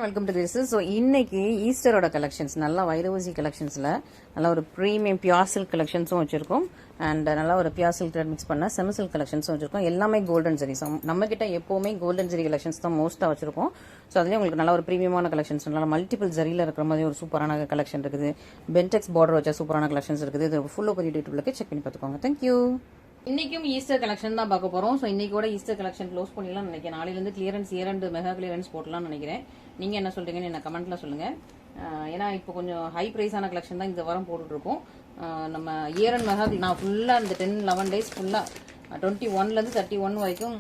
Welcome to this. So இன்னைக்கு ஈஸ்டரோட collections நல்லா வைரவசி கலெக்ஷன்ஸில் நல்லா ஒரு ப்ரீமியம் பியூர் சில்க் கலெக்ஷன்ஸும் வச்சுருக்கோம். அண்ட் நல்லா ஒரு பியூர் சில்க் மிக்ஸ் பண்ண செமி சில்க் கலெக்ஷன்ஸும் வச்சுருக்கோம். எல்லாமே கோல்டன் ஜெரி. நம்ம கிட்ட எப்போவுமே கோல்டன் ஜெரி கலெக்ஷன்ஸ் தான் மோஸ்ட்டாக வச்சிருக்கோம். ஸோ அதுலேயும் உங்களுக்கு நல்லா ஒரு ப்ரீமியமான கலெக்ஷன்ஸ், நல்லா மல்டிபிள் ஜரியில் இருக்கிற மாதிரி ஒரு சூப்பரான கலெக்ஷன் இருக்குது. பென்டெக்ஸ் பார்டர் வச்ச சூப்பரான கலெக்ஷன்ஸ் இருக்குது. இது ஃபுல் ஓப்பன் யூடியூப்ல செக் பண்ணி பார்த்துக்கோங்க. தேங்க்யூ. இன்னைக்கும் ஈஸ்டர் கலெக்ஷன் தான் பார்க்க போறோம். ஸோ இன்னைக்கு ஈஸ்டர் கலெக்ஷன் க்ளோஸ் பண்ணிடலாம் நினைக்கிறேன். நாளையிலேருந்து clearance year and mega clearance போட்டலாம்னு நினைக்கிறேன். நீங்க என்ன சொல்றீங்கன்னு என்ன கமெண்ட்ல சொல்லுங்க. ஏன்னா இப்போ கொஞ்சம் ஹை பிரைஸான கலெக்ஷன் தான் இந்த வாரம் போட்டுட்டு இருக்கோம். நம்ம இயர் அண்ட் மெகா நான் ஃபுல்லா இந்த 10-11 டேஸ் ஃபுல்லா 21லேருந்து 31 வரைக்கும்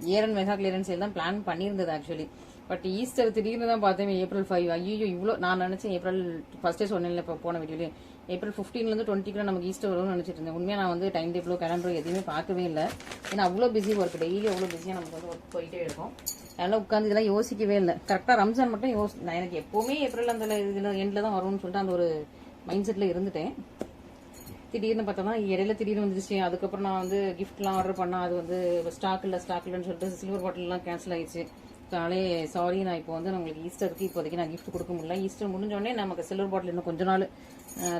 இயர் அண்ட் மெகா கிளியரன்ஸ் தான் பிளான் பண்ணியிருந்தது ஆக்சுவலி. பட் ஈஸ்டர் திடீர்னு தான் பார்த்தேன் April 5. ஐயோ இவ்வளோ நான் நினைச்சேன் ஏப்ரல் ஃபர்ஸ்டே சொன்னேன்ல இப்போ போன வீடியோலே April 15லேருந்து 20 நமக்கு ஈஸ்டர் வரும்னு நினைச்சிட்டு இருந்தேன். உண்மையாக நான் வந்து டைம் டேபிளோ கேலண்டரோ எதுவுமே பார்க்கவே இல்லை. ஏன்னா அவ்வளோ பிஸி ஒர்க், டெய்லி அவ்வளோ பிஸியாக நமக்கு வந்து ஒர்க் போயிட்டே இருக்கும். அதெல்லாம் உட்காந்து இதெல்லாம் யோசிக்கவே இல்லை. கரெக்டாக ரம்ஜான் மட்டும் நான் எனக்கு எப்போவுமே ஏப்ரல் அந்த இதில் எண்டில் தான் வரும்னு சொல்லிட்டு அந்த ஒரு மைண்ட் செட்டில் இருந்துட்டேன். திடீர்னு பார்த்தோம்னா இடையில திடீர்னு வந்துருச்சு. அதுக்கப்புறம் நான் வந்து கிஃப்ட்லாம் ஆர்டர் பண்ணால் அது வந்து ஸ்டாக் இல்லைன்னு சொல்லிட்டு சில்வர் பாட்டில்லாம் கேன்சல் ஆயிடுச்சு. சாரி, நான் இப்போ வந்து உங்களுக்கு ஈஸ்டருக்கு இப்போதைக்கு நான் கிஃப்ட் கொடுக்க முடியல. ஈஸ்டர் முடிஞ்சோடனே நமக்கு சில்வர் பாட்டில் இன்னும் கொஞ்ச நாள்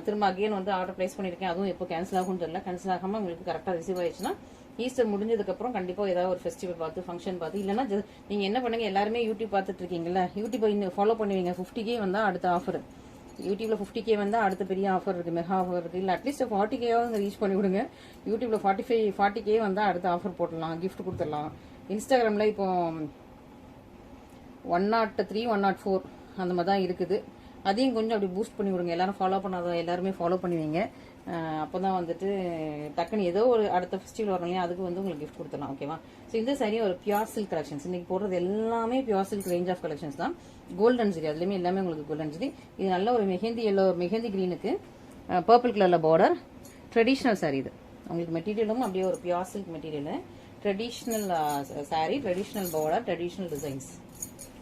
திரும்ப அகைன் வந்து ஆர்டர் பிளேஸ் பண்ணியிருக்கேன். அதுவும் எப்போ கேன்சல் ஆகும்னு தெரியல. கேன்சல் ஆகாமல் உங்களுக்கு கரெக்டாக ரிசீவ் ஆயிடுச்சுன்னா ஈஸ்டர் முடிஞ்சதுக்கப்புறம் கண்டிப்பாக ஏதாவது ஒரு ஃபெஸ்டிவல் பார்த்து ஃபங்க்ஷன் பார்த்து இல்லைன்னா நீங்கள் என்ன பண்ணுங்க, எல்லாருமே யூடியூப் பார்த்துட்டு இருக்கீங்களா, யூடியூப் இன்னும் ஃபாலோ பண்ணுவீங்க. 50K வந்தால் அடுத்த ஆஃபர், யூடியூப்ல 50K வந்தால் அடுத்த பெரிய ஆஃபர் இருக்கு, மெகா ஆஃபர் இருக்கு. இல்லை அட்லீஸ்ட் 40K ரீச் பண்ணி விடுங்க. யூடியூப்ல 40K வந்தால் அடுத்த ஆஃபர் போட்டுடலாம், கிஃப்ட் கொடுத்துடலாம். இன்ஸ்டாகிராமில் இப்போ 103, 104 அந்த மாதிரி தான் இருக்குது. அதையும் கொஞ்சம் அப்படி பூஸ்ட் பண்ணி விடுங்க. எல்லாரும் ஃபாலோ பண்ணாத எல்லாருமே ஃபாலோ பண்ணுவீங்க. அப்போ தான் வந்துட்டு டக்குன்னு ஏதோ ஒரு அடுத்த ஃபெஸ்டிவல் வரும் இல்லையா, அதுக்கு வந்து உங்களுக்கு கிஃப்ட் கொடுத்துடலாம். ஓகேவா? ஸோ இந்த சாரி ஒரு பியூர் சில்க் கலெக்ஷன்ஸ். இன்னைக்கு போடுறது எல்லாமே pure silk range of collections தான். கோல்டன் ஜெரி, அதுலேயுமே எல்லாமே உங்களுக்கு கோல்டன் ஜெரி. இது நல்ல ஒரு மெஹந்தி எல்லோ, மெஹந்தி கிரீனுக்கு பர்பிள் கலர்ல பார்டர். ட்ரெடிஷ்னல் சாரி இது. உங்களுக்கு மெட்டீரியலும் அப்படியே ஒரு pure silk material. Traditional sari, traditional border, traditional designs.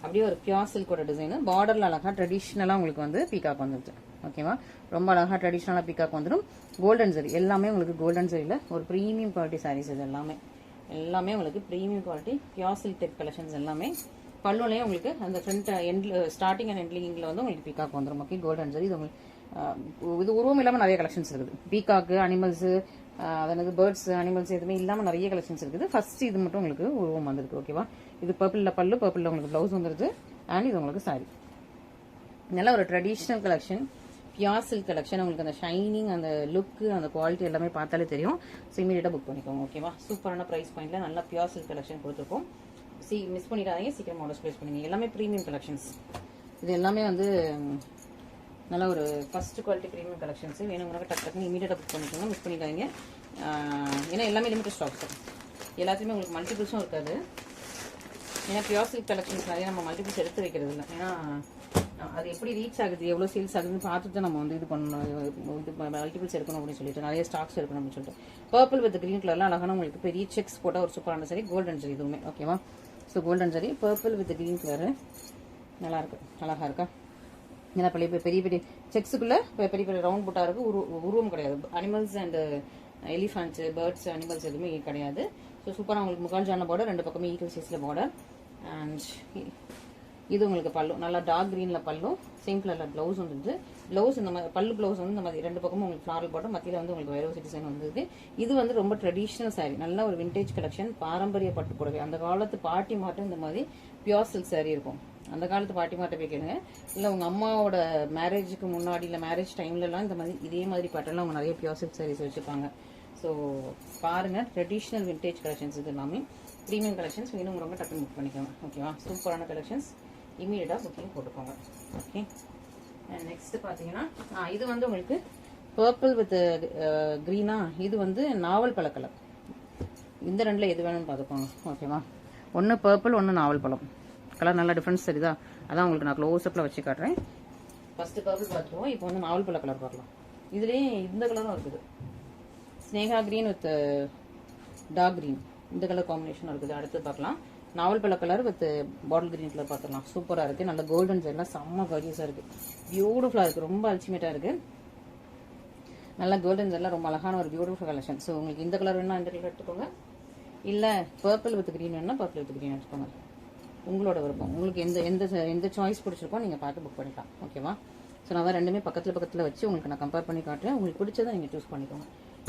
அப்படியே ஒரு பியூர் சில்கோட டிசைன். பார்டர்ல அழகா ட்ரெடிஷ்னலா உங்களுக்கு வந்து பீகாக் வந்துருச்சு. ஓகேவா? ரொம்ப அழகா ட்ரெடிஷ்னலா பீகாக் வந்துடும். கோல்டன் ஜெரி எல்லாமே உங்களுக்கு கோல்டன் ஜெரியில ஒரு ப்ரீமியம் குவாலிட்டி சாரீஸ். இது எல்லாமே உங்களுக்கு premium quality pure silk type collections எல்லாமே. பல்லுலயே உங்களுக்கு அந்த ஃப்ரண்ட் எண்ட்ல ஸ்டார்டிங் அண்ட் எண்ட்லிங்ல வந்து உங்களுக்கு பீகாக் வந்துடும். Okay, golden zari. இது உருவம் இல்லாம நிறைய கலெக்ஷன்ஸ் இருக்குது. பீகாக்கு, அனிமல்ஸ், அதாவது பேர்ட்ஸ், அனிமல்ஸ் எதுவுமே இல்லாம நிறைய கலெக்ஷன்ஸ் இருக்குது. ஃபர்ஸ்ட் இது மட்டும் உங்களுக்கு உருவம் வந்திருக்கு. ஓகேவா? இது பர்பிள்ல பல்லு, பர்பிள்ல உங்களுக்கு பிளவுஸ் வந்துருது. அண்ட் இது உங்களுக்கு சாரி. நல்ல ஒரு traditional collection, pure silk collection. உங்களுக்கு அந்த ஷைனிங், அந்த லுக், அந்த குவாலிட்டி எல்லாமே பார்த்தாலே தெரியும். ஸோ இமீடியட்டா புக் பண்ணிக்கோங்க. ஓகேவா? சூப்பரான பிரைஸ் பாயிண்ட்ல நல்ல பியூர் சில்க் கலெக்ஷன் கொடுத்துருக்கோம். மிஸ் பண்ணிடாதீங்க, சீக்கிரம் ஆர்டர் பிளேஸ் பண்ணுங்க. எல்லாமே ப்ரீமியம் கலெக்ஷன்ஸ். இது எல்லாமே வந்து நல்ல ஒரு ஃபர்ஸ்ட் குவாலிட்டி ப்ரீமியம் கலெக்ஷன்ஸ். வேணுங்கிறவங்க டக்குன்னு இமீடியட்டா புக் பண்ணிக்கோங்க, மிஸ் பண்ணிடாதீங்க. ஏன்னா எல்லாமே லிமிட்டட் ஸ்டாக்ஸ். எல்லாத்தையுமே உங்களுக்கு மல்டிபிள்ஸும் இருக்காது. ஏன்னா பியூர் சில்க் கலெக்ஷன்ஸ் நிறைய நம்ம மல்டிபிள்ஸ் எடுத்து வைக்கிறது இல்லை. ஏன்னா அது எப்படி ரீச் ஆகுது, எவ்வளோ சேல்ஸ் ஆகுதுன்னு பார்த்துட்டு நம்ம வந்து இது பண்ணணும், இது மல்டிபிள்ஸ் எடுக்கணும் அப்படின்னு சொல்லிட்டு நிறைய ஸ்டாக்ஸ் எடுக்கணும் அப்படின்னு சொல்லிட்டு. பர்பிள் வித் கிரீன் கலர்லாம் அழகான உங்களுக்கு பெரிய செக்ஸ் போட்டால் ஒரு சூப்பரான சரி கோல்டன் ஜெரி இதுவுமே. ஓகேவா? So golden zari purple with green colour நல்லா இருக்கு, அழகா இருக்கா? ஏன்னா பெரிய பெரிய செக்ஸுக்குள்ள பெரிய பெரிய ரவுண்ட் புட்டா இருக்கு. உருவம் கிடையாது. Animals and elephants, birds, animals எதுவுமே கிடையாது. ஸோ சூப்பராக உங்களுக்கு முக்கால் ஜான பார்டர், ரெண்டு பக்கமே ஈக்குவல் சைஸ்ல பார்டர். அண்ட் இது உங்களுக்கு பல்லு, நல்லா டார்க் கிரீன்ல பல்லு, சேம் கலர்ல பிளவுஸ் வந்துருது. பிளவுஸ் இந்த மாதிரி பல்லு பிளவுஸ் வந்து இந்த மாதிரி ரெண்டு பக்கமும் உங்களுக்கு ஃபிளாரல் பார்டர், மத்தியில் வந்து உங்களுக்கு வைரோசி டிசைன் வந்துருது. இது வந்து ரொம்ப ட்ரெடிஷ்னல் சாரி, நல்ல ஒரு விண்டேஜ் கலெக்ஷன், பாரம்பரிய பட்டு புடவை. அந்த காலத்து பாட்டி மாட்டும் இந்த மாதிரி பியூர் சில்க் சாரி இருக்கும். அந்த காலத்து பாட்டி மாட்டை போய் கேளுங்க. இல்லை உங்க அம்மாவோட மேரேஜுக்கு முன்னாடி, இல்லை மேரேஜ் டைம்லலாம் இந்த மாதிரி இதே மாதிரி பாட்டெல்லாம் அவங்க நிறைய பியூர் சில்க் சாரீஸ் வச்சுருப்பாங்க. ஸோ பாருங்க, ட்ரெடிஷ்னல் விண்டேஜ் கலெக்ஷன்ஸ் இது எல்லாமே ப்ரீமியம் கலெக்ஷன்ஸ். வேணுங்கிறவங்க டக்குன்னு புக் பண்ணிக்கோங்க. ஓகேவா? சூப்பரான கலெக்ஷன்ஸ். இமீடியட்டா புக்கிங் போட்டுக்கோங்க. ஓகே, நெக்ஸ்ட் பார்த்தீங்கன்னா இது வந்து உங்களுக்கு பர்பிள் வித் கிரீனா, இது வந்து நாவல் பழ கலர். இந்த ரெண்டுல எது வேணும்னு பார்த்துக்கோங்க. ஓகேவா? ஒன்று பர்பிள், ஒன்று நாவல் பழம் கலர். நல்லா டிஃபரன்ஸ் தெரியுதா? அதான் உங்களுக்கு நான் க்ளோஸ் அப்ல வச்சு காட்டுறேன். ஃபர்ஸ்ட் பர்பிள் பார்த்துருவோம், இப்போ வந்து நாவல் பழ கலர் பார்க்கலாம். இதுலேயே இந்த கலரும் இருக்குது, Sneha green with dark green, இந்த கலர் காம்பினேஷன் இருக்குது. அடுத்து பார்க்கலாம் நாவல் பழ colour with bottle green colour பார்த்துக்கலாம். சூப்பராக இருக்குது. நல்ல கோல்டன் ஜெல்லாம் செம்ம கரியஸாக இருக்குது, பியூட்டிஃபுல்லாக இருக்குது, ரொம்ப அல்டிமேட்டாக இருக்குது. நல்ல கோல்டன் ஜெல்லாம் ரொம்ப அழகான ஒரு பியூட்டிஃபுல் கலெக்ஷன். ஸோ உங்களுக்கு இந்த கலர் வேணா இந்த கலர் எடுத்துக்கோங்க, இல்லை பர்பிள் வித் கிரீன் வேணா பர்பிள் வித் கிரீன் எடுத்துக்கோங்க. உங்களோட விருப்பம். உங்களுக்கு எந்த எந்த எந்த சாய்ஸ் பிடிச்சிருக்கோ நீங்கள் பார்த்து புக் பண்ணிக்கலாம். ஓகேவா? ஸோ நான் தான் ரெண்டுமே பக்கத்தில் வச்சு உங்களுக்கு நான் கம்பேர் பண்ணி காட்டுறேன். உங்களுக்கு பிடிச்சதை நீங்கள் சூஸ் பண்ணிக்கோங்க.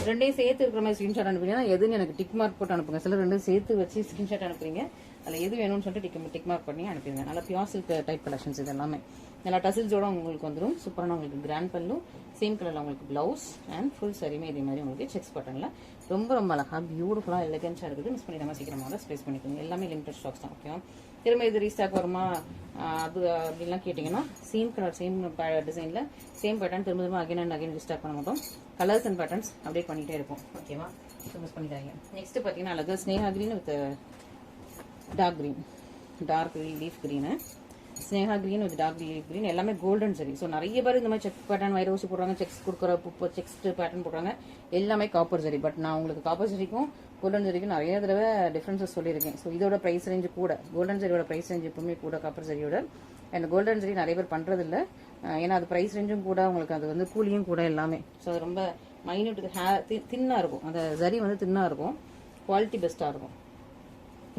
ரெண்டையும் சேர்த்து இருக்கிற மாதிரி ஸ்க்ரீன்ஷாட் அனுப்புறீங்கன்னா எதுன்னு எனக்கு டிக் மார்க் போட்டு அனுப்புங்க. சில ரெண்டும் சேர்த்து வச்சு ஸ்க்ரீன்ஷாட் அனுப்புறீங்க. அதில் எது வேணும்னு சொல்லிட்டு டிக் மார்க் பண்ணி அனுப்பிடுங்க. நல்லா பியூர் சில்க் டைப் கலெக்ஷன்ஸ் இது எல்லாமே. நல்லா டசில்ஸோட உங்களுக்கு வந்துடும். சூப்பரான உங்களுக்கு கிராண்ட் பல்லு, சேம் கலரில் உங்களுக்கு பிளவுஸ் அண்ட் ஃபுல் சரியுமே இதே மாதிரி உங்களுக்கு செக்ஸ் பட்டனில் ரொம்ப ரொம்ப அழகாக பியூட்டிஃபுல்லாக எலகன்ஸாக இருக்குது. மிஸ் பண்ணிடாமல் சீக்கிரமாக ஸ்பேஸ் பண்ணிக்கோங்க. எல்லாமே லிமிடெட் ஸ்டாக்ஸ் தான். ஓகேவா? திரும்ப இது ரீஸ்டாக் வருமா அது அப்படின்லாம் கேட்டிங்கன்னா சேம் கலர் சேம் டிசைனில் சேம் பேட்டர்ன் திரும்ப அகைன் அண்ட் அகைன் ரீஸ்டாக் பண்ண மாட்டோம். கலர்ஸ் அண்ட் பேட்டர்ன்ஸ் அப்டேட் பண்ணிகிட்டே இருக்கும். ஓகேவா? ஸோ மிஸ் பண்ணிட்டாங்க. நெக்ஸ்ட் பார்த்தீங்கன்னா அழகு Sneha green with dark leaf green, Sneha green with dark leaf green, எல்லாமே கோல்டன் சரி. ஸோ நிறைய பேர் இந்த மாதிரி செக் பேட்டர்ன் வைரோசி போடுறாங்க, செக்ஸ் கொடுக்குற செக்ஸ் பேட்டர்ன் போடுறாங்க, எல்லாமே காப்பர் சரி. பட் நான் உங்களுக்கு காப்பர் சரிக்கும் கோல்டன் சரிக்கும் நிறைய தடவை டிஃப்ரென்சஸ் சொல்லியிருக்கேன். ஸோ இதோட ப்ரைஸ் ரேஞ்சு கூட, கோல்டன் சரியோட ப்ரைஸ் ரேஞ்ச் எப்பவுமே கூட காப்பர் சரியோட. அண்ட் கோல்டன் சரி நிறைய பேர் பண்ணுறதில்ல. ஏன்னா அது ப்ரைஸ் ரேஞ்சும் கூட, உங்களுக்கு அது வந்து கூலியும் கூட எல்லாமே. ஸோ அது ரொம்ப மைன்யூட் தின்னாக இருக்கும். அந்த சரி வந்து தின்னாக இருக்கும், குவாலிட்டி பெஸ்ட்டாக இருக்கும்.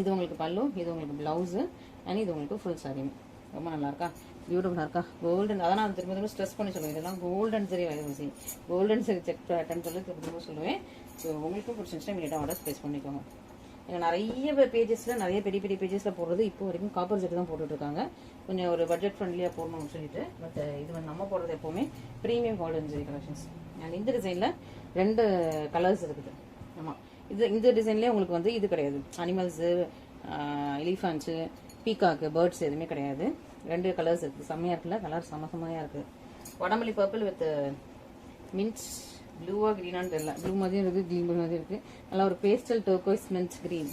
இது உங்களுக்கு பல்லு, இது உங்களுக்கு பிளவுஸு அண்ட் இது உங்களுக்கு ஃபுல் சாரியுமே. ரொம்ப நல்லா இருக்கா? பியூட்டிஃபுல்லாக இருக்கா? கோல்டன். அதான் நான் திரும்ப திரும்ப ஸ்ட்ரெஸ் பண்ணி சொல்லுவேன், இதெல்லாம் கோல்டன் சரி வைரோசி, கோல்டன் சரி செக் பேட்டர்ன் சொல்லி திரும்ப சொல்லுவேன். ஸோ உங்களுக்கும் பிடிச்சிருந்துச்சுன்னா இமீடியட்டாக ஆர்டர் ஸ்பேஸ் பண்ணிக்கோங்க. ஏன்னா நிறைய பேஜஸில் நிறைய பெரிய பெரிய பேஜஸில் போடுறது இப்போ வரைக்கும் காப்பர் செட்டு தான் போட்டுட்ருக்காங்க. கொஞ்சம் ஒரு பட்ஜெட் ஃப்ரெண்ட்லியாக போடணும்னு சொல்லிட்டு. பட் இது வந்து நம்ம போடுறது எப்போவுமே ப்ரீமியம் கோல்டன் சரி கலெக்ஷன்ஸ். அண்ட் இந்த டிசைனில் 2 கலர்ஸ் இருக்குது. ஆமாம், இந்த டிசைன்லேயே உங்களுக்கு வந்து இது கிடையாது, அனிமல்ஸு, எலிஃபண்ட்ஸு, பீகாக்கு, பேர்ட்ஸ் எதுவுமே கிடையாது. 2 கலர்ஸ் இருக்குது. செம்மையாக இருக்குல்ல? கலர் செம்மையாக இருக்குது. வடமல்லி பர்பிள் வித் மின்ச் ப்ளூவா க்ரீனான்னு தெரியல, ப்ளூ மாதிரியும் இருக்குது, க்ரீன் ப்ளூ மாதிரியும் இருக்குது. நல்லா ஒரு பேஸ்டல் டர்கோய்ஸ் மின்ச் க்ரீன்,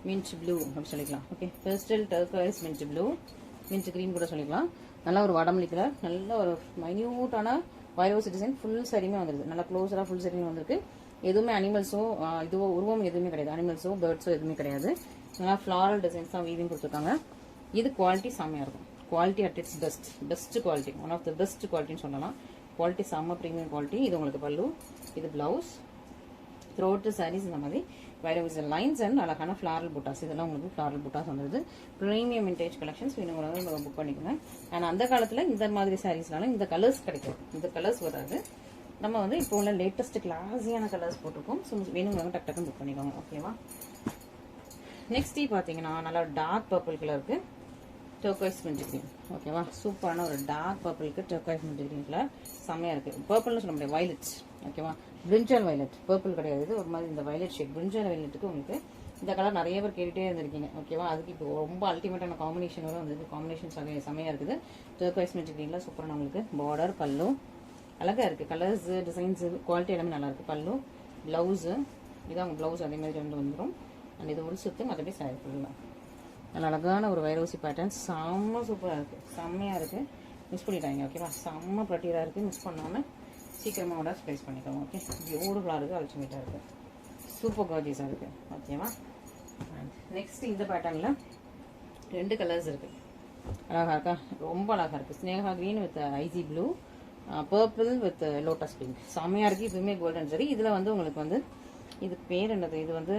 மின்ச் ப்ளூ அப்படின்னு சொல்லிக்கலாம். ஓகே, பேஸ்டல் டர்கோய்ஸ் மின்ச் ப்ளூ, மின்ச் க்ரீன் கூட சொல்லிக்கலாம். நல்லா ஒரு வடமல்லி கலர், நல்ல ஒரு மைன்யூட்டான வைரோசி டிசைன், ஃபுல் சரியுமே வந்துருது. நல்லா க்ளோஸராக ஃபுல் சரியுமே வந்திருக்கு. எதுவுமே அனிமல்ஸோ இதுவோ உருவம் எதுவுமே கிடையாது, அனிமல்ஸோ பேர்ட்ஸோ எதுவுமே கிடையாது. நல்லா ஃப்ளாரல் டிசைன்ஸ் தான் வீவிங் கொடுத்துருக்காங்க. இது குவாலிட்டி செம்மையாக இருக்கும். Quality at its best quality, one of the best குவாலிட்டின்னு சொல்லலாம். குவாலிட்டி செம்ம ப்ரீமியம் குவாலிட்டி. இது உங்களுக்கு பல்லு, இது blouse. Throughout the saris இந்த மாதிரி வைரோசி லைன்ஸ் அண்ட் அழகான ஃப்ளாரல் புட்டாஸ், இதெல்லாம் உங்களுக்கு ஃப்ளாரல் புட்டாஸ் வந்துருது. ப்ரீமியம் விண்டேஜ் கலெக்ஷன்ஸ் வேணுங்கிறவங்க புக் பண்ணிக்கோங்க. அண்ட் அந்த காலத்தில் இந்த மாதிரி சாரீஸ்னால இந்த கலர்ஸ் கிடைக்கும், இந்த கலர்ஸ் வராது. நம்ம வந்து இப்போ உள்ள லேட்டஸ்ட் கிளாஸியான கலர்ஸ் போட்டிருக்கோம். ஸோ வேணுங்கிறவங்க டக் டக்குன்னு புக் பண்ணிக்கோங்க. ஓகேவா? நெக்ஸ்ட் பார்த்தீங்கன்னா நல்லா டார்க் பர்பிள் கலருக்கு டர்காய்ஸ் மின்ட் கிரீன். ஓகேவா? சூப்பரான ஒரு டார்க் பர்பிளுக்கு டர்காய்ஸ் மின்ட் கிரீன் கலர் செம்மையாக இருக்குது. பர்பிள்னு சொல்ல முடியாது, வயலட்ஸ். ஓகேவா? பிரிஞ்சால் வயலட், பர்பிள் கிடையாது, ஒரு மாதிரி இந்த வயலட் ஷேட் பிரிஞ்சால் வயலட்டுக்கு உங்களுக்கு இந்த கலர் நிறைய பேர் கேட்டுகிட்டே இருந்திருக்கீங்க. ஓகேவா? அதுக்கு இப்போ ரொம்ப அல்டிமேட்டான காம்பினேஷன் வரும். வந்து காம்பினேஷன் செம்மையாக இருக்குது. டர்காய்ஸ் மின்ட் கிரீனில் சூப்பரான உங்களுக்கு பார்டர், பல்லு அழகாக இருக்குது. கலர்ஸ், டிசைன்ஸு, குவாலிட்டி எல்லாமே நல்லாயிருக்கு. பல்லு, ப்ளவுஸு, இதான் உங்கள் ப்ளவுஸ் அதே மாதிரி வந்துடும். அண்ட் இது ஒரு சுற்று மற்றபடி சாரி ஃபுல்லாக நல்ல அழகான ஒரு வைரோசி பேட்டர்ன், செம்ம சூப்பராக இருக்குது, செம்மையாக இருக்குது. மிஸ் பண்ணிட்டாங்க. ஓகேவா? செம்ம ப்ரட்டியராக இருக்குது. மிஸ் பண்ணாமல் சீக்கிரமாக கூட ஸ்ப்ளேஸ் பண்ணிக்கோங்க. ஓகே, பியூட்டிஃபுல்லாக இருக்குது, அல்டிமேட்டாக இருக்குது, சூப்பர் கார்ஜியஸாக இருக்குது. ஓகேவா? நெக்ஸ்ட் இந்த பேட்டர்னில் 2 கலர்ஸ் இருக்குது. அழகாக இருக்கா? ரொம்ப அழகாக இருக்குது. Sneha green with icy blue, purple with lotus pink, செம்மையாக இருக்குது. இதுவுமே கோல்டன் சரி. இதில் வந்து உங்களுக்கு வந்து இது பேர் என்னது, இது வந்து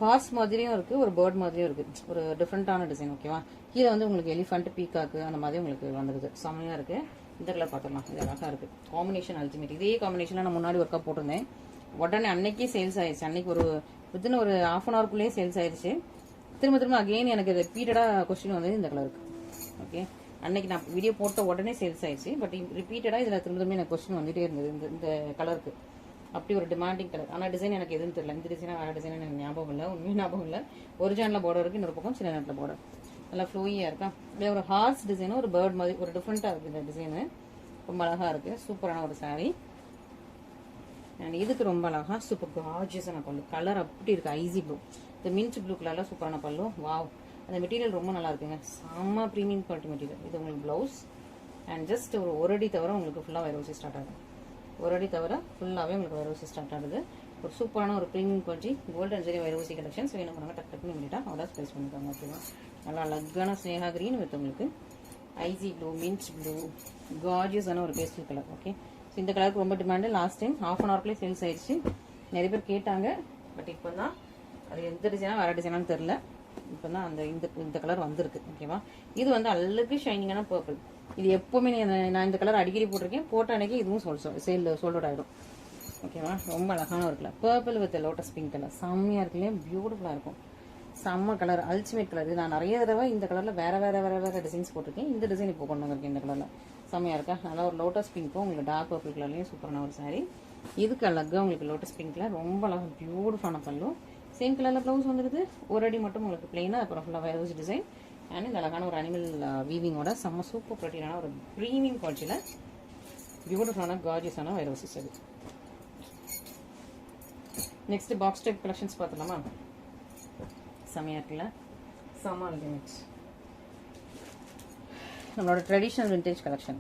ஹார்ஸ் மாதிரியும் இருக்குது, ஒரு பேர்ட் மாதிரியும் இருக்குது, ஒரு டிஃப்ரெண்ட்டான டிசைன். ஓகேவா? கீழே வந்து உங்களுக்கு எலிஃபண்ட், பீகாக்கு அந்த மாதிரி உங்களுக்கு வந்துடுது. செம்மையாக இருக்குது. இந்த கலர் பார்த்துடலாம், இது அழகாக இருக்குது. Combination ultimate. இதே காம்பினேஷனில் நான் முன்னாடி ஒர்க்காக போட்டிருந்தேன். உடனே அன்னைக்கே சேல்ஸ் ஆயிடுச்சு. அன்னைக்கு ஒரு வித்தின் ஒரு ½ அன் ஹவர்க்குள்ளேயே சேல்ஸ் ஆயிடுச்சு. திரும்ப அகெயின் எனக்கு ரிப்பீட்டடாக கொஸ்டின் வந்து இந்த கலருக்கு. ஓகே, அன்னைக்கு நான் வீடியோ போட்ட உடனே சேல்ஸ் ஆயிடுச்சு. பட் ரிப்பீட்டடாக இதில் திரும்ப எனக்கு கொஸ்டின் வந்துகிட்டே இருந்தது இந்த கலருக்கு. அப்படி ஒரு டிமாண்டிங் கலர். ஆனால் டிசைன் எனக்கு எதுவும் தெரியல. இந்த டிசைனாக வேறு டிசைன் எனக்கு ஞாபகம் இல்லை, உண்மையும் ஞாபகம் இல்லை. ஒரிஜினலில் பார்டர் இருக்குது, இன்னொரு பக்கம் சில நேரத்தில் பார்டர். நல்லா ஃப்ளூயியாக இருக்கா? இல்லை ஒரு ஹார்ஸ் டிசைனும் ஒரு பேர்ட் மாதிரி ஒரு டிஃப்ரெண்ட்டாக இருக்குது இந்த டிசைனு. ரொம்ப அழகாக இருக்குது. சூப்பரான ஒரு சாரீ. அண்ட் இதுக்கு ரொம்ப அழகாக சூப்பர் கார்ஜியஸான பல்லு. கலர் அப்படி இருக்குது, ஐசி ப்ளூ, இந்த மின்ச் ப்ளூ கலரில் சூப்பரான பல்லு. வாவ், அந்த மெட்டீரியல் ரொம்ப நல்லா இருக்குங்க, செம்ம ப்ரீமியம் குவாலிட்டி மெட்டீரியல். இது உங்களுக்கு ப்ளவுஸ். அண்ட் ஜஸ்ட் ஒரு அடி தவிர உங்களுக்கு ஃபுல்லாக வைரோசி ஸ்டார்ட் ஆகும். ஒரு அடி தவிர ஃபுல்லாகவே உங்களுக்கு வைரோசி ஸ்டார்ட் ஆகுது. ஒரு சூப்பரான ஒரு ப்ரீமியம் குவாலிட்டி கோல்டன் ஜெரி வைரோசி கலெக்ஷன்ஸ் வேணும் பண்ணாங்க. டக் டக்குன்னு இமீடியட்டாக ஆர்டர் ஸ்பேஸ் பண்ணிக்கோங்க. ஓகேவா? நல்லா அழகான ஸ்னேகா கிரீன் வித் உங்களுக்கு ஐசி ப்ளூ, மின்ச் ப்ளூ, கார்ஜியஸான ஒரு பேஸ்டல் கலர். ஓகே, ஸோ இந்த கலருக்கு ரொம்ப டிமாண்டு. லாஸ்ட் டைம் ½ அன் ஹவர்க்குள்ளே சேல்ஸ் ஆயிடுச்சு. நிறைய பேர் கேட்டாங்க. பட் இப்போ தான் அது எந்த டிசைனா வேறு டிசைனான்னு தெரில. இப்போ தான் அந்த இந்த கலர் வந்திருக்கு. ஓகேவா, இது வந்து அழகு ஷைனிங்கான பர்பிள். இது எப்போவுமே நான் இந்த கலர் அடிக்கடி போட்டிருக்கேன். போட்ட அன்னைக்கு இதுவும் சோல்ட் ஆகிடும். ஓகேவா, ரொம்ப அழகான ஒரு colour purple with lotus pink colour. செம்மையாக இருக்கு இல்லையா, பியூட்டிஃபுல்லாக இருக்கும். செம்ம கலர், அல்டிமேட் கலர். இது நான் நிறைய தடவை இந்த கலரில் வேறு டிசைன்ஸ் போட்டிருக்கேன். இந்த டிசைன் இப்போ கொண்டு வந்திருக்கேன் இந்த கலரில். செம்மையாக இருக்கா, நல்லா ஒரு லோட்டஸ் பிங்க்கும் உங்களுக்கு டார்க் பர்பிள் கலர்லேயும் சூப்பரான ஒரு சாரீ. இதுக்கு அழகாக உங்களுக்கு லோட்டஸ் பிங்க்கில் ரொம்ப அழகாக பியூட்டிஃபுல்லான பல்லு. சேம் கலரில் ப்ளவுஸ் வந்துடுது. ஒரு அடி மட்டும் உங்களுக்கு பிளெயினாக, அப்புறம் ஃபுல்லாக வேரோஸ் டிசைன் அண்ட் இந்த அழகான ஒரு அனிமல் வீவிங்கோட செம்ம சூப்பர் ப்ரொட்டீனான ஒரு ப்ரீமியம் குவாலிட்டியில் பியூட்டிஃபுல்லான கார்ஜியஸான வேரோசிஸ் அது. நெக்ஸ்ட் பாக்ஸ் டைப் கலெக்ஷன்ஸ் பார்த்துலாமா? செம்மையாக இருக்குல்ல, செம்ம அல்டிமேட். நம்மளோட ட்ரெடிஷ்னல் விண்டேஜ் கலெக்ஷன்.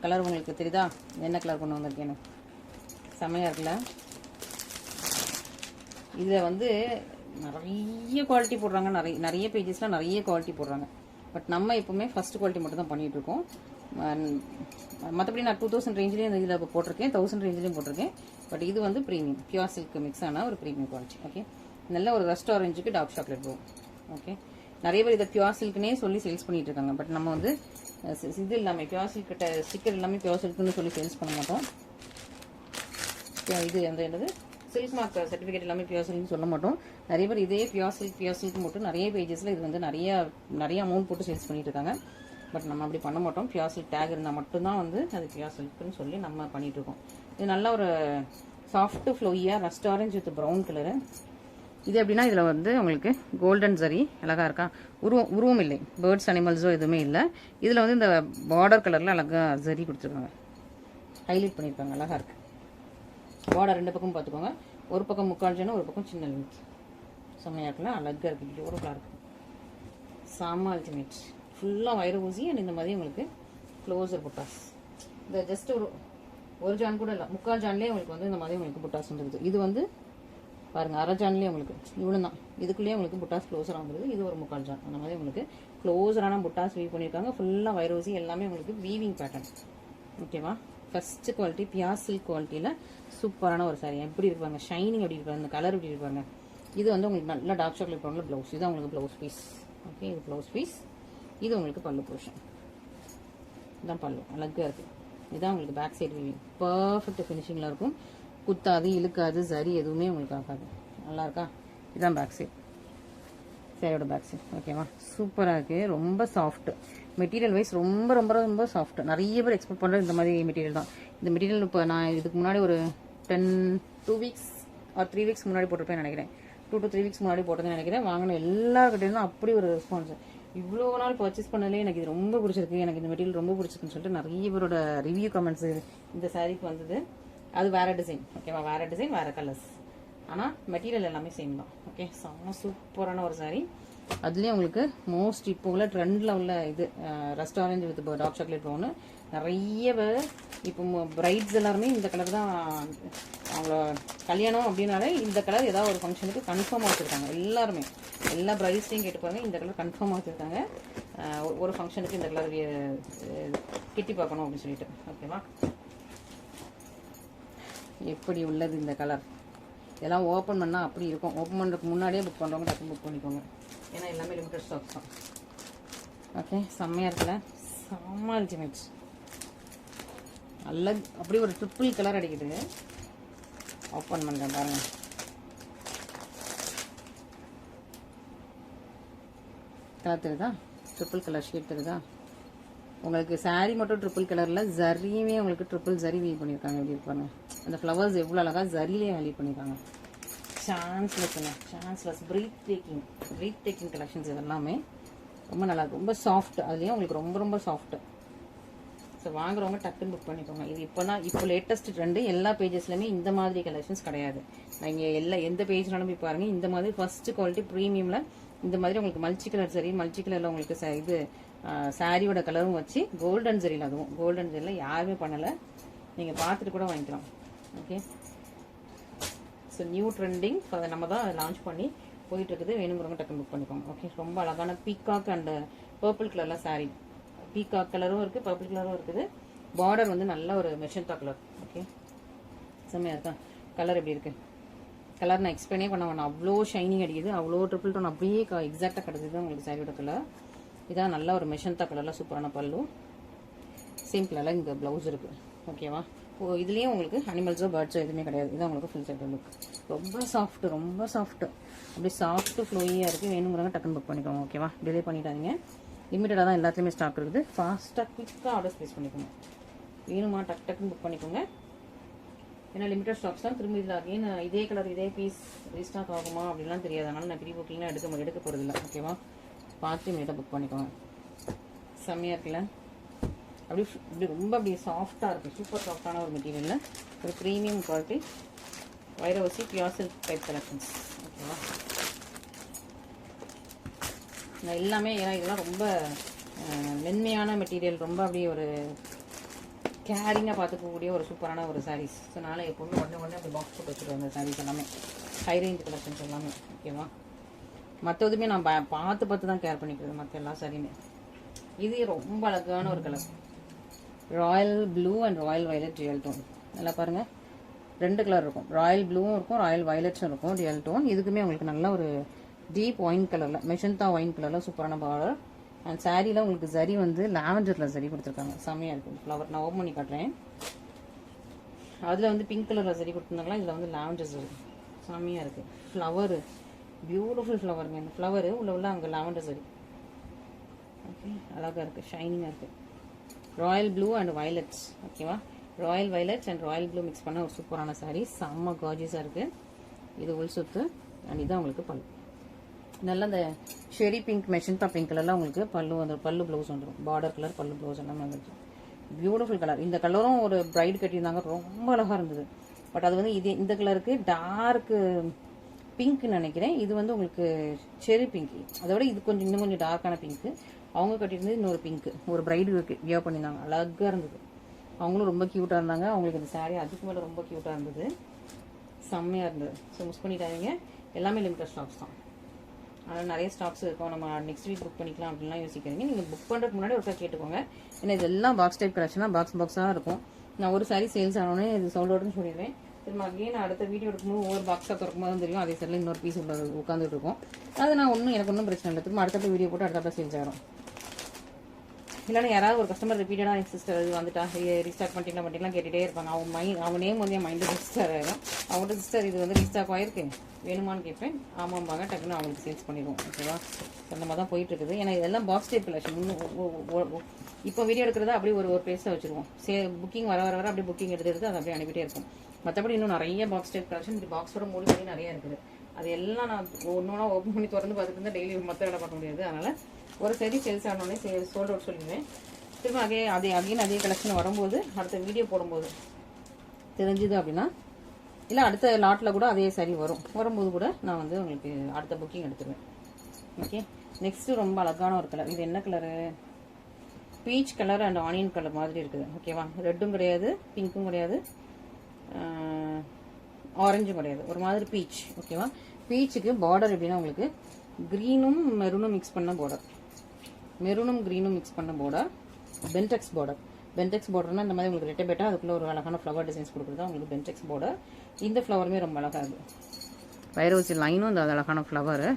கலர் உங்களுக்கு தெரியுதா என்ன கலர் கொண்டு வந்திருக்கேன்னு? செம்மையாக இருக்குல்ல. இதில் வந்து நிறைய குவாலிட்டி போடுறாங்க. நிறைய பேஜஸ்லாம் நிறைய குவாலிட்டி போடுறாங்க. பட் நம்ம எப்போவுமே ஃபர்ஸ்ட் குவாலிட்டி மட்டும் தான் பண்ணிகிட்ருக்கோம். மற்றபடி நான் 2000 ரேஞ்சிலையும் இந்த இதில் இப்போ போட்டிருக்கேன், 1000 ரேஞ்சிலையும் போட்டிருக்கேன். பட் இது வந்து ப்ரீமியம் பியூர் சில்க் மிக்ஸ் ஆன ஒரு ப்ரீமியம் குவாலிட்டி. ஓகே, நல்ல ஒரு ரஸ்ட் ஆரஞ்சுக்கு டார்க் சாக்லேட் போகும். ஓகே, நிறைய பேர் இதை பியூர் சில்க்னே சொல்லி சேல்ஸ் பண்ணிட்டு இருக்காங்க. பட் நம்ம வந்து இது இல்லாமல் பியூர் சில்க் ஸ்டிக்கர் எல்லாமே பியூர் சில்க்னு சொல்லி சேல்ஸ் பண்ண மாட்டோம். இது அந்த என்னது சில்க் மார்க் சர்டிஃபிகேட் எல்லாமே பியூர் சில்க்னு சொல்ல மாட்டோம். நிறைய பேர் இதே பியூர் சில்க் மட்டும் நிறைய பேஜஸில் இது வந்து நிறைய அமௌண்ட் போட்டு சேல்ஸ் பண்ணிட்டு இருக்காங்க. பட் நம்ம அப்படி பண்ண மாட்டோம். பியூர் சில்க் டேக் இருந்தால் மட்டும்தான் வந்து அது பியூர் சில்க்னு சொல்லி நம்ம பண்ணிட்டு இருக்கோம். இது நல்ல ஒரு சாஃப்ட் ஃப்ளோயியாக rust orange with brown colour. இது எப்படின்னா இதில் வந்து உங்களுக்கு கோல்டன் ஜரி அழகாக இருக்கா, உருவம் இல்லை, பேர்ட்ஸ் அனிமல்ஸோ எதுவுமே இல்லை. இதில் வந்து இந்த பார்டர் கலரில் அழகாக ஜரி கொடுத்துருக்காங்க, ஹைலைட் பண்ணியிருக்காங்க. அழகாக இருக்குது. பார்டர் ரெண்டு பக்கம் பார்த்துக்கோங்க. ஒரு பக்கம் முக்கால் ஜன்னு, ஒரு பக்கம் சின்ன லென்த். செம்மையாக இருக்குல்ல, அழகாக இருக்குது, பியூட்டிஃபுல்லாக இருக்குது. செம்ம அல்டிமேட். ஃபுல்லாக வயிறு ஊசி அண்ட் இந்த மாதிரி உங்களுக்கு க்ளோஸர் புட்டாஸ். இந்த ஜஸ்ட் ஒரு ஜான் கூட இல்லை, முக்கால் ஜான்லேயே உங்களுக்கு வந்து இந்த மாதிரி உங்களுக்கு புட்டாஸ் வந்துருது. இது வந்து பாருங்கள், அரை ஜான்லேயே உங்களுக்கு இவ்வளோ தான். இதுக்குள்ளேயே உங்களுக்கு புட்டாஸ் க்ளோஸராக வந்துருது. இது ஒரு முக்கால் ஜான். அந்த மாதிரி உங்களுக்கு க்ளோஸரான புட்டாஸ் வீவ் பண்ணியிருக்காங்க. ஃபுல்லாக வயிறு ஊசி எல்லாமே உங்களுக்கு வீவிங் பேட்டர்ன். ஓகேவா, ஃபர்ஸ்ட் குவாலிட்டி பியூர் சில்க் குவாலிட்டியில் சூப்பரான ஒரு சாரி. எப்படி இருப்பாங்க, ஷைனிங் எப்படி இருப்பாங்க, இந்த கலர் எப்படி இருப்பாங்க. இது வந்து உங்களுக்கு நல்லா டார்க் சாக்லேட் ப்ரௌனில் ப்ளவுஸ். இதுதான் உங்களுக்கு ப்ளவுஸ் பீஸ். ஓகே, இது ப்ளவுஸ் பீஸ். இது உங்களுக்கு பல்லு போர்ஷன். இதுதான் பல்லு, அழகாக இருக்குது. இதுதான் உங்களுக்கு பேக் சைடு வீவிங் பர்ஃபெக்ட் ஃபினிஷிங்கில் இருக்கும். குத்தாது, இழுக்காது, சரி எதுவுமே உங்களுக்கு ஆகாது. நல்லா இருக்கா? இதுதான் பேக் சைடு, சேரோட பேக் சைடு. ஓகேவா, சூப்பராக இருக்குது. ரொம்ப சாஃப்ட் மெட்டீரியல் வைஸ், ரொம்ப ரொம்ப ரொம்ப சாஃப்ட். நிறைய பேர் எக்ஸ்பெக்ட் பண்ணுற இந்த மாதிரி மெட்டீரியல் தான். இந்த மெட்டீரியல் இப்போ நான் இதுக்கு முன்னாடி ஒரு 2 வீக்ஸ் ஆர் 3 வீக்ஸ் முன்னாடி போட்டிருப்பேன் நினைக்கிறேன். 2 to 3 வீக்ஸ் முன்னாடி போட்டதுன்னு நினைக்கிறேன். வாங்கின எல்லாருக்கிட்டேயும் அப்படி ஒரு ரெஸ்பான்ஸ். இவ்வளோ நாள் பர்ச்சேஸ் பண்ணலே எனக்கு இது ரொம்ப பிடிச்சிருக்கு, எனக்கு இந்த மெட்டீரியல் ரொம்ப பிடிச்சிருக்குன்னு சொல்லிட்டு நிறைய பேரோட ரிவ்யூ கமெண்ட்ஸ் இந்த சாரீக்கு வந்தது. அது வேறு டிசைன். ஓகேவா, வேறு டிசைன், வேறு கலர்ஸ், ஆனால் மெட்டீரியல் எல்லாமே சேம் தான். ஓகே, செம்ம சூப்பரான ஒரு சாரீ. அதுலேயும் உங்களுக்கு மோஸ்ட் இப்போ உள்ள ட்ரெண்டில் உள்ள இது rust orange with dark chocolate brown. நிறைய பேர் இப்போ பிரைட்ஸ் எல்லாருமே இந்த கலர் தான். அவங்கள கல்யாணம் அப்படின்னாலே இந்த கலர் ஏதாவது ஒரு ஃபங்க்ஷனுக்கு கன்ஃபார்மாக வச்சுருக்காங்க. எல்லாருமே எல்லா பிரைட்ஸையும் கேட்டு பாருங்க, இந்த கலர் கன்ஃபார்மாக வச்சுருக்காங்க. ஒரு ஃபங்க்ஷனுக்கு இந்த கலர் கிட்டி பார்க்கணும் அப்படின்னு சொல்லிட்டு. ஓகேவா, எப்படி உள்ளது இந்த கலர். இதெல்லாம் ஓப்பன் பண்ணால் அப்படி இருக்கும். ஓப்பன் பண்ணுறதுக்கு முன்னாடியே புக் பண்ணுறவங்க டக்கு புக் பண்ணிக்கோங்க, ஏன்னா எல்லாமே லிமிட்டட் ஸ்டாக்ஸ் தான். ஓகே, செம்மையாக இருக்குல்ல, செம்ம அல்டிமேட். நல்ல அப்படி ஒரு ட்ரிப்பிள் கலர் அடிக்குது. ஓப்பன் பண்ணுறேன் பாருங்கள். கலர் தெரியுதா, ட்ரிப்பிள் கலர் ஷேட் தெரியுதா உங்களுக்கு. சாரீ மட்டும் ட்ரிப்பிள் கலரில், ஜரியுமே உங்களுக்கு ட்ரிப்பிள் ஜரி வீவ் பண்ணியிருக்காங்க. எப்படி இருப்பாங்க அந்த ஃப்ளவர்ஸ், எவ்வளோ அழகாக ஜரியிலே வேலி பண்ணியிருக்காங்க. Chanceless breathtaking collections. இதெல்லாமே ரொம்ப நல்லா இருக்கும், ரொம்ப சாஃப்ட். அதுலேயும் உங்களுக்கு ரொம்ப ரொம்ப சாஃப்ட்டு. ஸோ வாங்குறவங்க டக்குன்னு புக் பண்ணிக்கோங்க. இது இப்போ லேட்டஸ்ட் ட்ரெண்டு. எல்லா பேஜஸ்லையுமே இந்த மாதிரி கலெக்ஷன்ஸ் கிடையாது. நீங்கள் எந்த பேஜ்னாலும் போய் பாருங்கள். இந்த மாதிரி ஃபர்ஸ்ட் குவாலிட்டி ப்ரீமியமில் இந்த மாதிரி உங்களுக்கு மல்டி கலர் சரி, மல்டி கலரில் உங்களுக்கு இது சாரியோட கலரும் வச்சு கோல்டன் ஜரியில், அதுவும் கோல்டன் ஜரியில் யாருமே பண்ணலை. நீங்கள் பார்த்துட்டு கூட வாங்கிக்கலாம். Okay, so new trending. So அதை நம்ம தான் லான்ச் பண்ணி போயிட்டுருக்குது. வேணுங்கிறவங்க டக்குன்னு புக் பண்ணிக்கோங்க. ஓகே, ரொம்ப அழகான பீகாக் அண்ட் பர்பிள் கலரில் சாரீ. பீகாக் கலரும் இருக்குது, பர்பிள் கலரும் இருக்குது. பார்டர் வந்து நல்ல ஒரு மெஷந்தா கலர். ஓகே, செம்மையாக இருக்கா கலர். எப்படி இருக்குது கலர் நான் எக்ஸ்பிளைனே பண்ண வேணாம், அவ்வளோ ஷைனிங் அடிக்குது, அவ்வளோ ட்ரிபிள் டோன் அப்படியே எக்ஸாக்டாக கிடக்குது உங்களுக்கு சாரியோட கலர். இதான் நல்ல ஒரு மெஷந்தா கலரில் சூப்பரான பல்லு. சேம் கலரில் இங்கே ப்ளவுஸ் இருக்குது. ஓகேவா? இதுலேயும் உங்களுக்கு அனிமல்ஸோ பேர்ட்ஸோ எதுவுமே கிடையாது. இதான் உங்களுக்கு ஃபுல் செட் லுக். ரொம்ப சாஃப்ட்டு, ரொம்ப சாஃப்ட்டு, அப்படியே சாஃப்ட்டு ஃப்ளோயியாக இருக்குது. வேணுங்கிறவங்க டக்குன்னு புக் பண்ணிக்கோங்க. ஓகேவா? டிலே பண்ணிட்டாதீங்க. லிமிட்டடாக தான் எல்லாத்துலேயுமே ஸ்டாக் இருக்குது. ஃபாஸ்ட்டாக குயிக்காக ஆர்டர்ஸ் ப்ளேஸ் பண்ணிக்கோங்க. வேணுமா டக்குன்னு புக் பண்ணிக்கோங்க. ஏன்னா லிமிட்டட் ஸ்டாக்ஸ் தான். திரும்பி இதில் அகைன் இதே கலர் இதே பீஸ் ரீஸ்டாக் ஆகுமா அப்படின்லாம் தெரியாது. அதனால் நான் ப்ரீ புக்கிங்லாம் எடுக்க போகிறதில்ல. ஓகேவா? பார்த்து இமீடியட்டாக புக் பண்ணிக்கோங்க. செம்மையாக இருக்குல்ல? அப்படி ரொம்ப அப்படி சாஃப்டாக இருக்குது. சூப்பர் சாஃப்டான ஒரு மெட்டீரியலில் ஒரு ப்ரீமியம் குவாலிட்டி வைரவசி பியூர் சில்க் டைப் கலெக்ஷன்ஸ். ஓகேவா? நான் எல்லாமே ஏன்னா இதெல்லாம் ரொம்ப மென்மையான மெட்டீரியல், ரொம்ப அப்படியே ஒரு கேரிங்காக பார்த்துக்கக்கூடிய ஒரு சூப்பரான ஒரு சாரீஸ். ஸோ அதனால் எப்போவுமே உடனே அப்படி பாக்ஸ் போட்டு வச்சுருவேன் அந்த சாரீஸ் எல்லாமே, ஹை ரேஞ்ச் கலெக்ஷன்ஸ் எல்லாமே. ஓகேவா? மற்றதுமே நான் பார்த்து தான் கேர் பண்ணிக்கிறது மற்ற எல்லா சாரியுமே. இது ரொம்ப அழகான ஒரு colour, royal blue and royal violet real tone. நல்லா பாருங்கள், 2 கலர் இருக்கும். ராயல் ப்ளூவும் இருக்கும், ராயல் வயலட்ஸும் இருக்கும் ரியல் டோன். இதுக்குமே உங்களுக்கு நல்ல ஒரு டீப் ஒயின் கலரில், மெஷந்தா ஒயின் கலரில் சூப்பரான பார்டர். அண்ட் சாரியில் உங்களுக்கு ஜரி வந்து லாவெண்டரில் ஜரி கொடுத்துருக்காங்க. செம்மையாக இருக்குது ஃப்ளவர். நான் ஓப்பன் பண்ணி காட்டுறேன். அதில் வந்து பிங்க் கலரில் ஜரி கொடுத்துருந்தாங்களா, இதில் வந்து லாவெண்டர் ஜரி. செம்மையாக இருக்குது. ஃப்ளவரு பியூட்டிஃபுல் ஃப்ளவருங்க. இந்த ஃப்ளவரு உள்ள அங்கே லாவெண்டர் ஜரி. ஓகே, அழகாக இருக்குது, ஷைனிங்காக இருக்குது. Royal blue and violets. ஓகேவா? Royal violets and royal blue mix பண்ண ஒரு சூப்பரான சாரீ. செம்ம கார்ஜியஸாக இருக்குது. இது உள் சுத்து அண்ட் இதுதான் உங்களுக்கு பல்லு. நல்லா இந்த ஷெரி பிங்க் மெஷந்தா பிங்க் கலரில் உங்களுக்கு பல்லு ப்ளவுஸ் வந்துடும். பார்டர் கலர் பல்லு ப்ளவுஸ் எல்லாமே வந்துருக்கு. Beautiful colour. இந்த கலரும் ஒரு பிரைட் கட்டியிருந்தாங்க, ரொம்ப அழகாக இருந்தது. பட் அது வந்து இந்த கலருக்கு டார்க் பிங்க்னு நினைக்கிறேன். இது வந்து உங்களுக்கு செரி பிங்க். அதோட இது இன்னும் கொஞ்சம் டார்க்கான பிங்க்கு. அவங்க கட்டியிருந்தது இன்னொரு பிங்க்கு, ஒரு பிரைடு வியர் பண்ணியிருந்தாங்க. அழகாக இருந்தது. அவங்களும் ரொம்ப க்யூட்டாக இருந்தாங்க. அவங்களுக்கு இந்த சாரீ அதுக்கு மேலே ரொம்ப க்யூட்டாக இருந்தது. செம்மையாக இருந்தது. ஸோ மிஸ் பண்ணிட்டாதீங்க. எல்லாமே லிமிட்டட் ஸ்டாக்ஸ் தான். அதனால் நிறைய ஸ்டாக்ஸ் இருக்கும். நம்ம நெக்ஸ்ட் வீக் புக் பண்ணிக்கலாம் அப்படின்லாம் யோசிக்கிறீங்க. நீங்கள் புக் பண்ணுறதுக்கு முன்னாடி ஒருக்கா கேட்டுக்கோங்க. ஏன்னா இதெல்லாம் பாக்ஸ் டைப் கலெக்ஷனாக பாக்ஸாக இருக்கும். நான் ஒரு சாரீ சேல்ஸ் ஆனோடனே இது சோல்டோடுன்னு சொல்லிடுவேன். திரும்ப அங்கேயே நான் அடுத்த வீடியோ எடுக்கும்போது ஒவ்வொரு பாக்ஸாக திறக்கும்போது தான் தெரியும் அதே சரியில் இன்னொரு பீஸ் உட்காந்துட்டு இருக்கும். அது நான் எனக்கு ஒன்றும் பிரச்சனை இல்லை. திரும்ப அடுத்த வீடியோ போட்டு அடுத்த சேல்ஸ் ஆகிடும். இல்லைன்னா யாராவது ஒரு கஸ்டமர் ரிப்பீட்டடாக என் சிஸ்டர் இது வந்துட்டா ரீஸ்டாக் பண்ணிக்கலாம் கேட்டுகிட்டே இருப்பாங்க. அவன் நேம் வந்து என் மைண்டு ரெஜிஸ்டர் ஆகிடும். அவங்கள்ட்ட சிஸ்டர் இது வந்து ரீஸ்டாக் ஆகிருக்கு வேணுமான்னு கேட்பேன். ஆமாம்பாங்க, டக்குன்னு அவங்களுக்கு சேல்ஸ் பண்ணிடுவோம். ஓகேவா? அந்த மாதிரி தான் போயிட்டு இருக்குது. ஏன்னா இதெல்லாம் பாக்ஸ் டைப் கலெக்ஷன். இப்போ வீடியோ எடுக்கிறதா அப்படியே ஒரு பேஸாக வச்சுருவோம். புக்கிங் வர அப்படியே புக்கிங் எடுத்து அதை அப்படியே அனுப்பிட்டே இருக்கும். மற்றபடி இன்னும் நிறைய பாக்ஸ் டைப் கலெக்ஷன் இது பாக்ஸோட மூடி பண்ணி நிறைய இருக்குது. அது எல்லாம் நான் ஒன்றா ஓப்பன் பண்ணி திறந்து பார்த்துட்டு இருந்தால் டெய்லி மற்ற வேலை பார்க்க முடியாது. அதனால் ஒரு சரி சேல்ஸ் ஆனோடனே சோல்ட் அவுட் சொல்லிடுவேன். திரும்ப அதே கலெக்ஷன் வரும்போது அடுத்த வீடியோ போடும்போது தெரிஞ்சுது அப்படின்னா, இல்லை அடுத்த லாட்டில் கூட அதே சரி வரும்போது கூட நான் வந்து உங்களுக்கு அடுத்த புக்கிங் எடுத்துருவேன். ஓகே, நெக்ஸ்ட்டு ரொம்ப அழகான ஒரு கலர். இது என்ன colour? Peach colour and onion colour மாதிரி இருக்குது. ஓகேவா? ரெட்டும் கிடையாது, பிங்க்கும் கிடையாது, ஆரஞ்சும் கிடையாது, ஒரு மாதிரி பீச். ஓகேவா? பீச்சுக்கு பார்டர் எப்படின்னா உங்களுக்கு க்ரீனும் மெரூனும் மிக்ஸ் பண்ண பார்டர், மெரூனும் க்ரீனும் மிக்ஸ் பண்ண பார்டர், பென்டெக்ஸ் பார்டர். பென்டெக்ஸ் பார்டர்னா இந்த மாதிரி உங்களுக்கு ரெட்டை பெட்டா அதுக்குள்ள ஒரு அழகான ஃப்ளவர் டிசைன்ஸ் கொடுக்குறது தான் உங்களுக்கு பென்டெக்ஸ் பார்டர். இந்த ஃப்ளவருமே ரொம்ப அழகாக இருக்குது. வைரவசி லைனும் இந்த அழகான ஃப்ளவரு.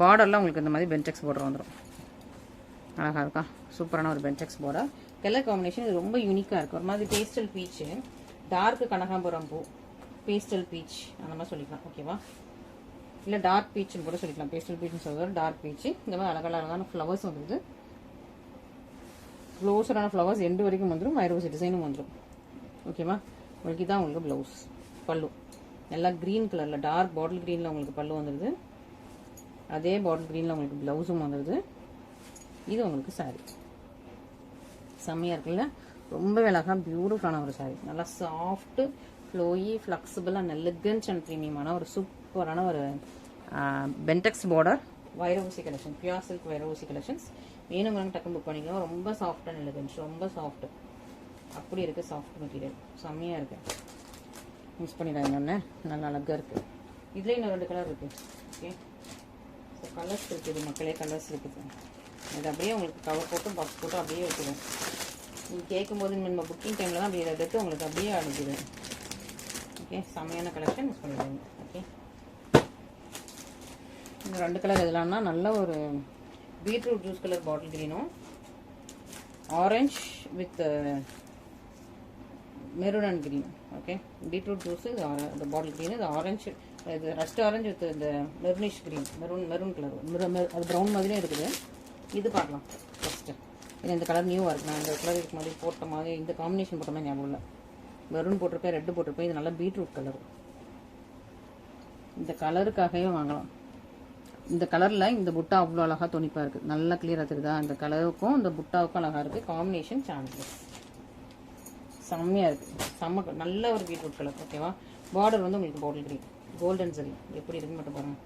பார்டர்லாம் உங்களுக்கு இந்த மாதிரி பென்டெக்ஸ் பார்டர் வந்துடும். அழகாக இருக்கா? சூப்பரான ஒரு பென்டெக்ஸ் பார்டர். கலர் காம்பினேஷன் இது ரொம்ப யூனிக்காக இருக்குது. ஒரு மாதிரி பேஸ்டல் பீச்சு, டார்க் கனகாம்பரம் பூ, பேஸ்டல் பீச் அந்த மாதிரி சொல்லிக்கலாம். ஓகேவா? இல்லை டார்க் பீச்சுன்னு கூட சொல்லிக்கலாம். பேஸ்டல் பீச்சுன்னு சொல்கிறது டார்க் பீச்சு. இந்த மாதிரி அழகான ஃப்ளவர்ஸ் வந்துடுது. க்ளோஸரான ஃப்ளவர்ஸ் எண்டு வரைக்கும் வந்துடும். வைரவசி டிசைனும் வந்துடும். ஓகேவா? உங்களுக்கு தான் உங்களுக்கு ப்ளவுஸ் பல்லு எல்லாம் க்ரீன் கலரில் டார்க் பாட்டில் க்ரீனில் உங்களுக்கு பல்லு வந்துடுது. அதே பாட்டில் க்ரீனில் உங்களுக்கு ப்ளவுஸும் வந்துடுது. இது உங்களுக்கு சாரீ. செம்மையாக இருக்குல்ல? ரொம்ப அழகாக பியூட்டிஃபுல்லான ஒரு சாரீ. நல்லா soft flowy flexible and elegant and ப்ரீமியமான ஒரு சூப்பரான ஒரு பென்டெக்ஸ் பார்டர் வைரவசி கலெக்ஷன், பியூர் சில்க் வைரவசி கலெக்ஷன்ஸ். வேணுங்கிறவங்க டக்குன்னு புக் பண்ணிக்கலாம். ரொம்ப சாஃப்ட் அண்ட் எலிகன்ட், ரொம்ப சாஃப்ட். அப்படி இருக்குது சாஃப்ட் மெட்டீரியல். செம்மையாக இருக்குது. மிக்ஸ் பண்ணிடுறாங்க. ஒன்று நல்லா அழகாக இருக்குது. இதில் இன்னும் 2 கலர் இருக்குது. ஓகே, ஸோ கலர்ஸ் இருக்குது மக்களே, கலர்ஸ் இருக்குது. இது அப்படியே உங்களுக்கு கவர் போட்டு பாக்ஸ் போட்டு அப்படியே வச்சுருவோம். நீங்கள் கேட்கும்போது நம்ம புக்கிங் டைமில் தான் அப்படியே எடுத்து உங்களுக்கு அப்படியே அனுப்பிடுவேன். ஓகே, செம்மையான கலெக்ஷன் மிஸ் பண்ணிடுவாங்க. ஓகே, ரெண்டு கலர் எதுலாம்னா நல்ல ஒரு பீட்ரூட் ஜூஸ் கலர் பாட்டில் க்ரீனும் orange with maroon and green. Okay, beetroot juice இது இந்த பாட்டில் க்ரீன், இது ஆரஞ்சு, இது ரஸ்ட் ஆரஞ்சு வித் இந்த மெரூனிஷ் க்ரீன், மெரூன் கலர், அது ப்ரௌன் மாதிரியே இருக்குது. இது பார்க்கலாம் ஃபஸ்ட்டு. இது இந்த கலர் நியூவாக இருக்குது. நான் இந்த கலர் இதுக்கு மாதிரி போட்ட மாதிரி இந்த காம்பினேஷன் போட்ட மாதிரி ஞாபகம் இல்லை. மெரூன் போட்டிருப்பேன், ரெட்டு போட்டிருப்பேன். இது நல்லா பீட்ரூட் கலர். இந்த கலருக்காகவே வாங்கலாம். இந்த கலரில் இந்த புட்டா அவ்வளோ அழகாக துணிப்பாக இருக்குது. நல்லா கிளியராக தெரியுதா? இந்த கலருக்கும் இந்த புட்டாவுக்கும் அழகாக இருக்குது. காம்பினேஷன் சான்ஸ்லெஸ், செம்மையாக இருக்குது. நல்ல ஒரு பீட்ரூட் கலர். ஓகேவா? பார்டர் வந்து உங்களுக்கு பாட்டில் க்ரீன், கோல்டன் சரி எப்படி இருக்குன்னு மட்டும் பாருங்கள்.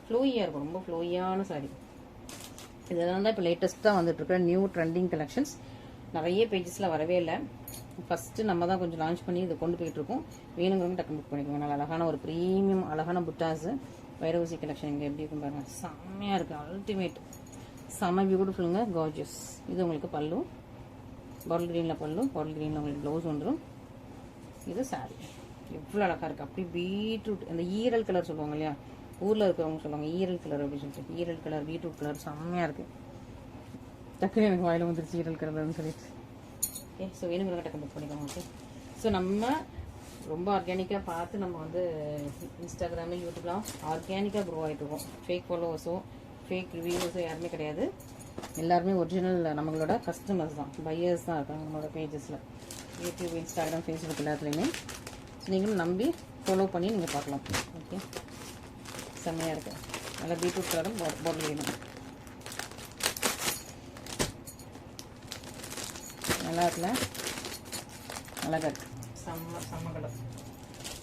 ஃப்ளோயியாக இருக்கும், ரொம்ப ஃப்ளோயியான சாரி. இதெல்லாம் தான் இப்போ லேட்டஸ்ட்டாக வந்துட்டுருக்க நியூ ட்ரெண்டிங் கலெக்ஷன்ஸ். நிறைய பேஜஸில் வரவே இல்லை. ஃபஸ்ட்டு நம்ம தான் கொஞ்சம் லான்ச் பண்ணி இதை கொண்டு போயிட்டுருக்கோம். வேணுங்கிறவங்க டக்கு புக் பண்ணிக்கோங்க. நல்லா அழகான ஒரு ப்ரீமியம் அழகான புட்டாஸு வைரவசி கலெக்ஷன் இங்கே எப்படி இருக்கும் பாருங்கள். செம்மையாக இருக்குது, அல்டிமேட், செம்ம பியூட்டிஃபுல்லுங்க, கார்ஜியஸ். இது உங்களுக்கு பல்லு, பாட்டில் க்ரீனில் பல்லு, பாட்டில் க்ரீனில் உங்களுக்கு ப்ளவுஸ் வந்துடும். இது சாரி எவ்வளோ அழகாக இருக்குது. அப்படி பீட்ரூட் அந்த ஈரல் கலர் சொல்லுவாங்க இல்லையா, ஊரில் இருக்கிறவங்க சொல்லுவாங்க ஈரல் கலர் அப்படின்னு சொல்லிட்டு. ஈரல் கலர் பீட்ரூட் கலர் செம்மையாக இருக்குது. டக்குனு எனக்கு வாயில் வந்துருச்சு ஈரல் கலர்னு சொல்லிட்டு. ஓகே, ஸோ வேணுங்கிறவங்க டக்கு புக் பண்ணிக்கோங்க. ஓகே, ஸோ நம்ம ரொம்ப ஆர்கானிக்காக பார்த்து நம்ம வந்து இன்ஸ்டாகிராமு யூடியூப்லாம் ஆர்கானிக்காக க்ரோ ஆகிட்டுருக்கோம். ஃபேக் ஃபாலோவர்ஸோ ஃபேக் ரிவ்யூஸோ யாருமே கிடையாது. எல்லாருமே ஒரிஜினல் நம்மளோட கஸ்டமர்ஸ் தான், பையர்ஸ் தான் இருக்காங்க நம்மளோட பேஜஸில், யூடியூப், இன்ஸ்டாகிராம், ஃபேஸ்புக் எல்லாத்துலேயுமே. ஸோ நீங்களும் நம்பி ஃபாலோ பண்ணி நீங்கள் பார்க்கலாம். ஓகே, செம்மையாக இருக்குது. நல்லா பீட்ரூட் கலரும் பாட்டில் வேணும். நல்லா இருக்குல்ல, அழகாக இருக்குது, செம்ம colour.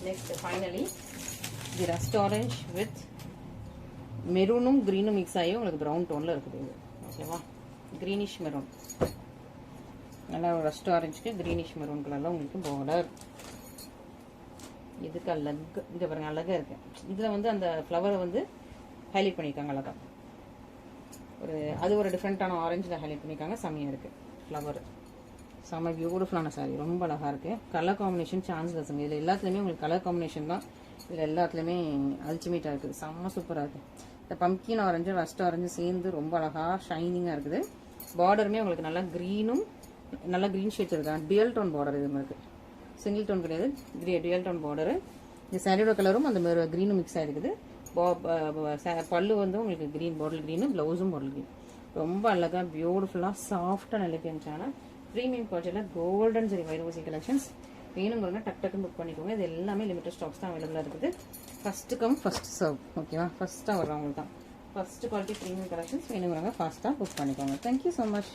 Next finally the rust orange with மெரூனும் க்ரீனும் மிக்ஸ் ஆகி உங்களுக்கு ப்ரௌன் டோனில் இருக்குது இது. ஓகேவா? க்ரீனிஷ் மெரூன், நல்லா ரஸ்ட் ஆரஞ்சுக்கு க்ரீனிஷ் மெரூன் கலரில் உங்களுக்கு பார்டர். இதுக்கு அழகு, இங்கே பாருங்கள் அழகாக இருக்குது. இதில் வந்து அந்த ஃப்ளவரை வந்து ஹைலைட் பண்ணியிருக்காங்க அழகாக. அது ஒரு டிஃப்ரெண்ட்டான ஆரஞ்சில் ஹைலைட் பண்ணியிருக்காங்க. செம்மையாக இருக்குது ஃப்ளவர். செம்ம பியூட்டிஃபுல்லான சாரி, ரொம்ப அழகாக இருக்குது. கலர் காம்பினேஷன் சான்ஸ்லெஸ்ங்க. இதில் எல்லாத்துலேயுமே உங்களுக்கு கலர் காம்பினேஷன் தான் இதில் எல்லாத்துலேயுமே அல்டிமேட்டாக இருக்குது. செம்ம சூப்பராக இருக்குது. இந்த பம்கின் ஆரஞ்சு ரஸ்ட் ஆரஞ்சு சேர்ந்து ரொம்ப அழகாக ஷைனிங்காக இருக்குது. பார்டருமே உங்களுக்கு நல்லா க்ரீனும் நல்லா க்ரீன் ஷேட்ஸ் இருக்குது. டியூயல் டோன் பார்டர் இது உங்களுக்கு, சிங்கிள் டோன் கிடையாது, டியூயல் டோன் பார்டரு. இந்த சாரியோட கலரும் அந்த க்ரீனும் மிக்ஸ் ஆகிருக்குது. பல்லு வந்து உங்களுக்கு க்ரீன், பாட்டில் க்ரீனு, ப்ளவுஸும் பாட்டில் க்ரீன். ரொம்ப அழகாக பியூட்டிஃபுல்லாக சாஃப்டாக எலிகன்ட்டான ப்ரீமியம் குவாலிட்டியில் கோல்டன் சரி வைரவசி கலெக்ஷன்ஸ். வேணுங்கிறவங்க டக்குன்னு புக் பண்ணிக்கோங்க. இது எல்லாமே லிமிட்டட் ஸ்டாக்ஸ் தான் அவைலபிளாக இருக்குது. First come first serve. ஓகேவா? ஃபஸ்ட்டாக வர்றவங்க தான் ஃபஸ்ட்டு குவாலிட்டி ப்ரீமியம் கலெக்ஷன்ஸ். வேணுங்கிறவங்க ஃபாஸ்ட்டாக புக் பண்ணிக்கோங்க. Thank you so much.